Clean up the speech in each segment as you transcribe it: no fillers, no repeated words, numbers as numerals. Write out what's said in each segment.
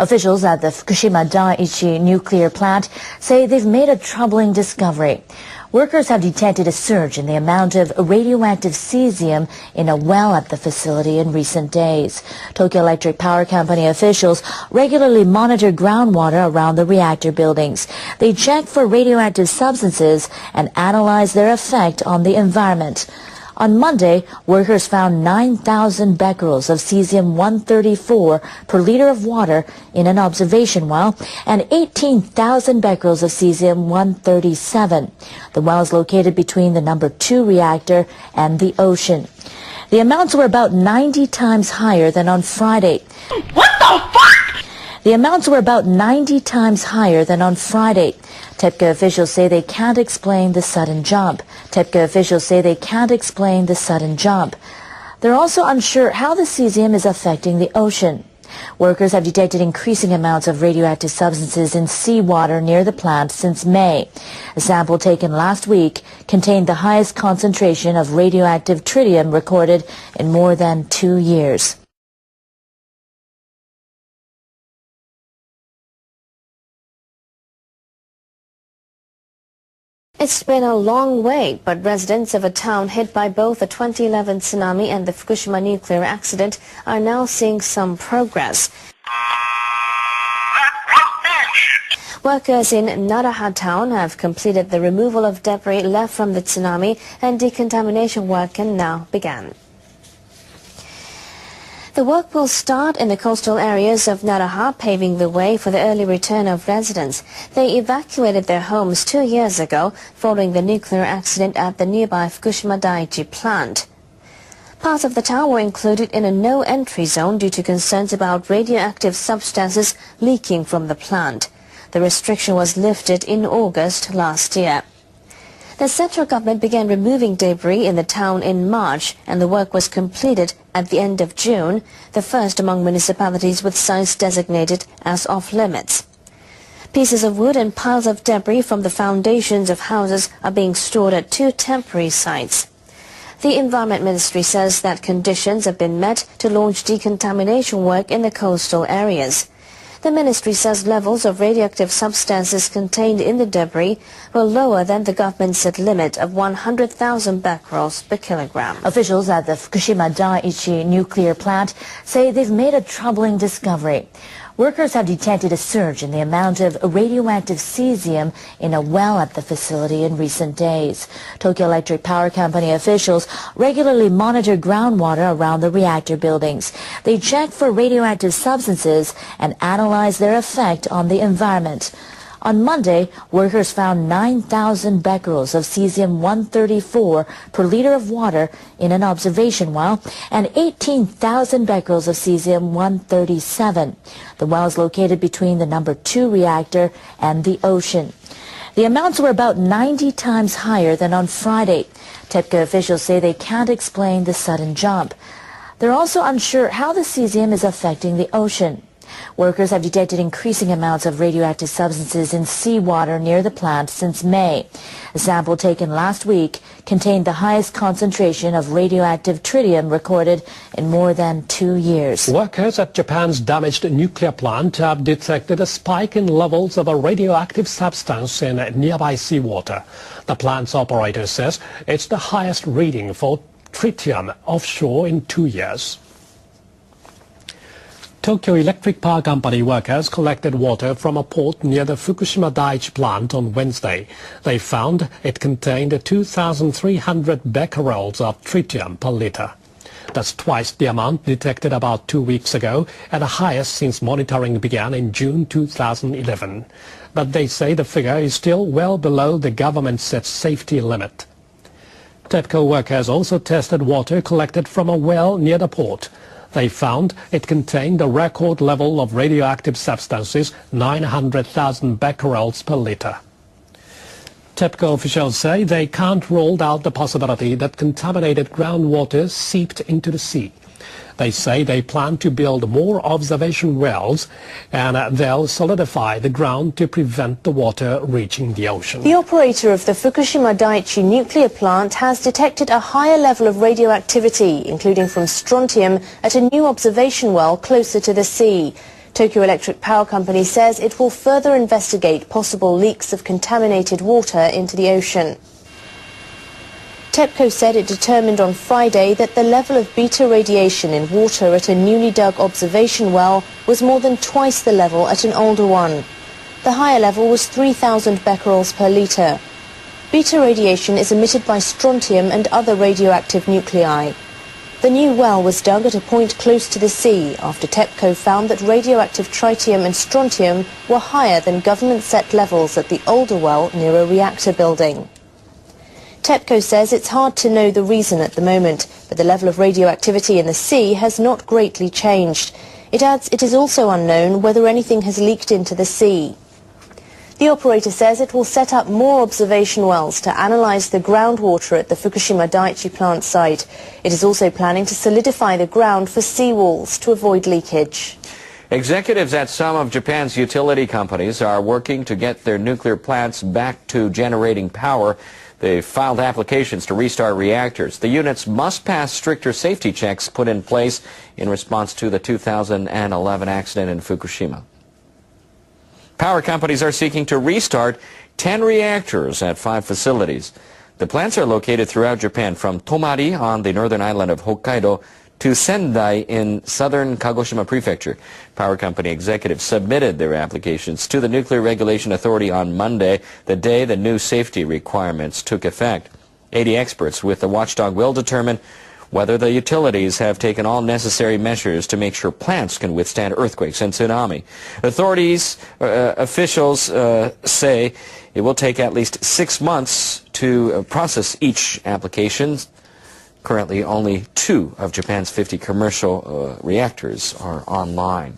Officials at the Fukushima Daiichi nuclear plant say they've made a troubling discovery. Workers have detected a surge in the amount of radioactive cesium in a well at the facility in recent days. Tokyo Electric Power Company officials regularly monitor groundwater around the reactor buildings. They check for radioactive substances and analyze their effect on the environment. On Monday, workers found 9,000 becquerels of cesium-134 per liter of water in an observation well and 18,000 becquerels of cesium-137. The well is located between the number 2 reactor and the ocean. The amounts were about 90 times higher than on Friday. What the fuck? The amounts were about 90 times higher than on Friday. TEPCO officials say they can't explain the sudden jump. TEPCO officials say they can't explain the sudden jump. They're also unsure how the cesium is affecting the ocean. Workers have detected increasing amounts of radioactive substances in seawater near the plant since May. A sample taken last week contained the highest concentration of radioactive tritium recorded in more than 2 years. It's been a long wait, but residents of a town hit by both the 2011 tsunami and the Fukushima nuclear accident are now seeing some progress. Workers in Naraha town have completed the removal of debris left from the tsunami, and decontamination work can now begin. The work will start in the coastal areas of Naraha, paving the way for the early return of residents. They evacuated their homes 2 years ago following the nuclear accident at the nearby Fukushima Daiichi plant. Parts of the town were included in a no-entry zone due to concerns about radioactive substances leaking from the plant. The restriction was lifted in August last year. The central government began removing debris in the town in March, and the work was completed at the end of June, the first among municipalities with sites designated as off-limits. Pieces of wood and piles of debris from the foundations of houses are being stored at 2 temporary sites. The Environment Ministry says that conditions have been met to launch decontamination work in the coastal areas. The ministry says levels of radioactive substances contained in the debris were lower than the government set limit of 100,000 becquerels per kilogram. Officials at the Fukushima Daiichi nuclear plant say they've made a troubling discovery. Workers have detected a surge in the amount of radioactive cesium in a well at the facility in recent days. Tokyo Electric Power Company officials regularly monitor groundwater around the reactor buildings. They check for radioactive substances and analyze their effect on the environment. On Monday, workers found 9,000 becquerels of cesium-134 per liter of water in an observation well and 18,000 becquerels of cesium-137. The well is located between the number 2 reactor and the ocean. The amounts were about 90 times higher than on Friday. TEPCO officials say they can't explain the sudden jump. They're also unsure how the cesium is affecting the ocean. Workers have detected increasing amounts of radioactive substances in seawater near the plant since May. A sample taken last week contained the highest concentration of radioactive tritium recorded in more than 2 years. Workers at Japan's damaged nuclear plant have detected a spike in levels of a radioactive substance in nearby seawater. The plant's operator says it's the highest reading for tritium offshore in 2 years. Tokyo Electric Power Company workers collected water from a port near the Fukushima Daiichi plant on Wednesday. They found it contained 2,300 becquerels of tritium per liter. That's twice the amount detected about 2 weeks ago, and the highest since monitoring began in June 2011. But they say the figure is still well below the government-set safety limit. TEPCO workers also tested water collected from a well near the port. They found it contained a record level of radioactive substances, 900,000 becquerels per liter. TEPCO officials say they can't rule out the possibility that contaminated groundwater seeped into the sea. They say they plan to build more observation wells, and they'll solidify the ground to prevent the water reaching the ocean. The operator of the Fukushima Daiichi nuclear plant has detected a higher level of radioactivity, including from strontium, at a new observation well closer to the sea. Tokyo Electric Power Company says it will further investigate possible leaks of contaminated water into the ocean. TEPCO said it determined on Friday that the level of beta radiation in water at a newly dug observation well was more than twice the level at an older one. The higher level was 3,000 becquerels per litre. Beta radiation is emitted by strontium and other radioactive nuclei. The new well was dug at a point close to the sea after TEPCO found that radioactive tritium and strontium were higher than government-set levels at the older well near a reactor building. TEPCO says it's hard to know the reason at the moment, but the level of radioactivity in the sea has not greatly changed. It adds it is also unknown whether anything has leaked into the sea. The operator says it will set up more observation wells to analyze the groundwater at the Fukushima Daiichi plant site. It is also planning to solidify the ground for seawalls to avoid leakage. Executives at some of Japan's utility companies are working to get their nuclear plants back to generating power. They filed applications to restart reactors. The units must pass stricter safety checks put in place in response to the 2011 accident in Fukushima. Power companies are seeking to restart 10 reactors at 5 facilities. The plants are located throughout Japan, from Tomari on the northern island of Hokkaido to Sendai in southern Kagoshima Prefecture. Power company executives submitted their applications to the Nuclear Regulation Authority on Monday, the day the new safety requirements took effect. 80 experts with the watchdog will determine whether the utilities have taken all necessary measures to make sure plants can withstand earthquakes and tsunami. Authorities, officials say it will take at least 6 months to process each application. Currently, only 2 of Japan's 50 commercial reactors are online.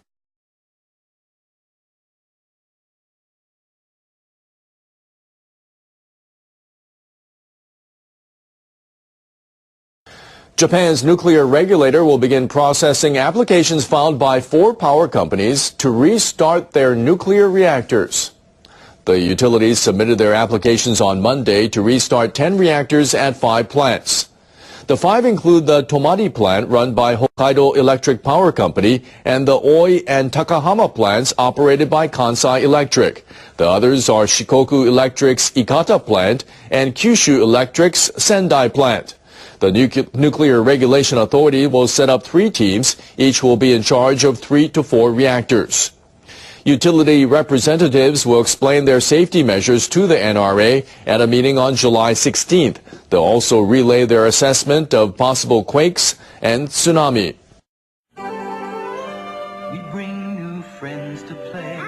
Japan's nuclear regulator will begin processing applications filed by 4 power companies to restart their nuclear reactors. The utilities submitted their applications on Monday to restart 10 reactors at 5 plants. The 5 include the Tomari plant run by Hokkaido Electric Power Company and the Oi and Takahama plants operated by Kansai Electric. The others are Shikoku Electric's Ikata plant and Kyushu Electric's Sendai plant. The Nuclear Regulation Authority will set up 3 teams. Each will be in charge of 3 to 4 reactors. Utility representatives will explain their safety measures to the NRA at a meeting on July 16th. They'll also relay their assessment of possible quakes and tsunami. We bring new friends to play,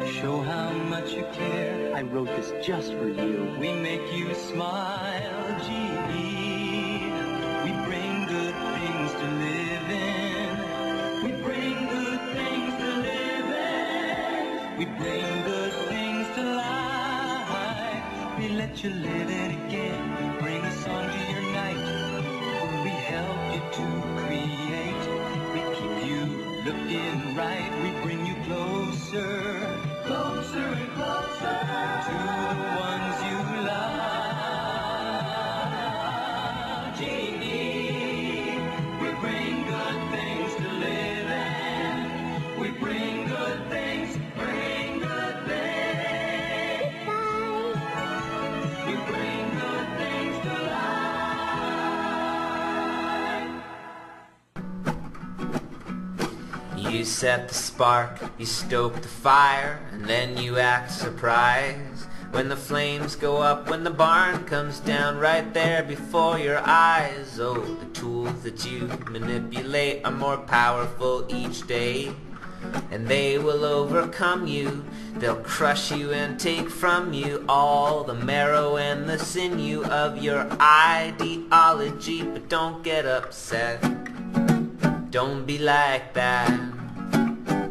to show how much you care. I wrote this just for you. We make you smile, gee. We bring good things to live in. We bring good things to live in. We bring good things to life. We let you live it again. Bring a song to your night. We help you to create. We keep you looking right. We bring you closer, closer and closer to the ones you love. Genie, we bring good things to live in. We bring good things, bring good things. We bring good things to life. You set the spark, you stoke the fire, and then you act surprised when the flames go up, when the barn comes down right there before your eyes. Oh, the tools that you manipulate are more powerful each day, and they will overcome you. They'll crush you and take from you all the marrow and the sinew of your ideology. But don't get upset, don't be like that.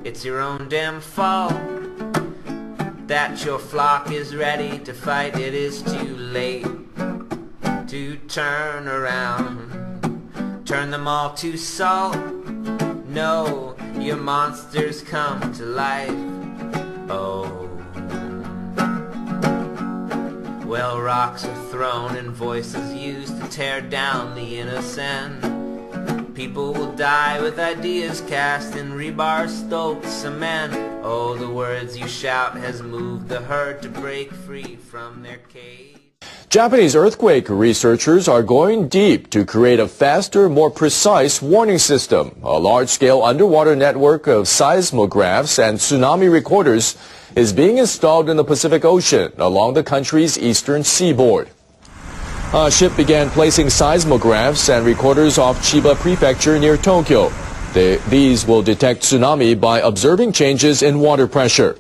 It's your own damn fault that your flock is ready to fight. It is too late to turn around, turn them all to salt. No, your monsters come to life. Oh, well, rocks are thrown and voices used to tear down the innocent. People will die with ideas cast in rebar, stoked cement. Oh, the words you shout has moved the herd to break free from their cage. Japanese earthquake researchers are going deep to create a faster, more precise warning system. A large-scale underwater network of seismographs and tsunami recorders is being installed in the Pacific Ocean along the country's eastern seaboard. A ship began placing seismographs and recorders off Chiba Prefecture near Tokyo. These will detect tsunami by observing changes in water pressure.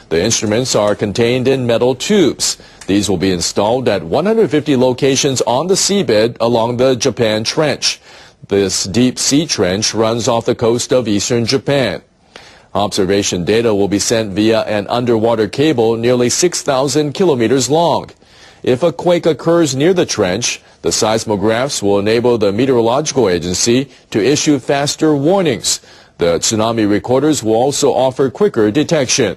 The instruments are contained in metal tubes. These will be installed at 150 locations on the seabed along the Japan Trench. This deep sea trench runs off the coast of eastern Japan. Observation data will be sent via an underwater cable nearly 6,000 kilometers long. If a quake occurs near the trench, the seismographs will enable the meteorological agency to issue faster warnings. The tsunami recorders will also offer quicker detection.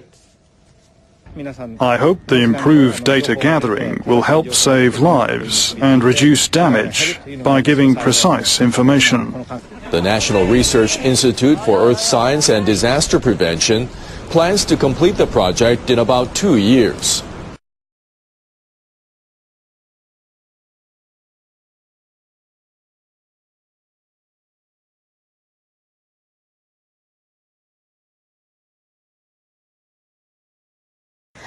I hope the improved data gathering will help save lives and reduce damage by giving precise information. The National Research Institute for Earth Science and Disaster Prevention plans to complete the project in about 2 years.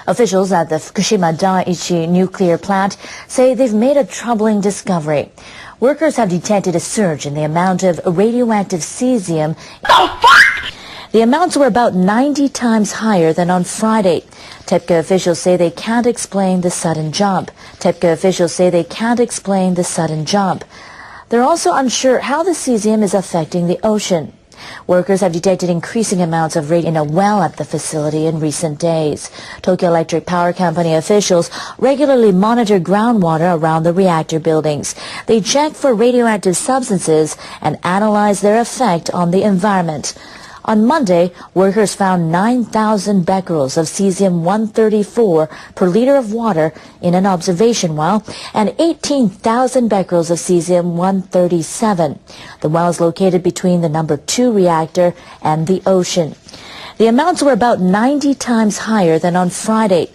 Officials at the Fukushima Daiichi nuclear plant say they've made a troubling discovery. Workers have detected a surge in the amount of radioactive cesium. The amounts were about 90 times higher than on Friday. TEPCO officials say they can't explain the sudden jump. They're also unsure how the cesium is affecting the ocean. Workers have detected increasing amounts of radium in a well at the facility in recent days. Tokyo Electric Power Company officials regularly monitor groundwater around the reactor buildings. They check for radioactive substances and analyze their effect on the environment. On Monday, workers found 9,000 becquerels of cesium-134 per liter of water in an observation well and 18,000 becquerels of cesium-137. The well is located between the number 2 reactor and the ocean. The amounts were about 90 times higher than on Friday.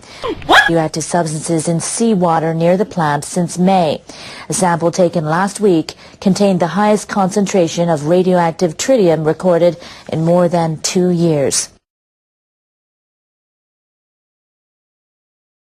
Radioactive substances in seawater near the plant since May. A sample taken last week contained the highest concentration of radioactive tritium recorded in more than 2 years.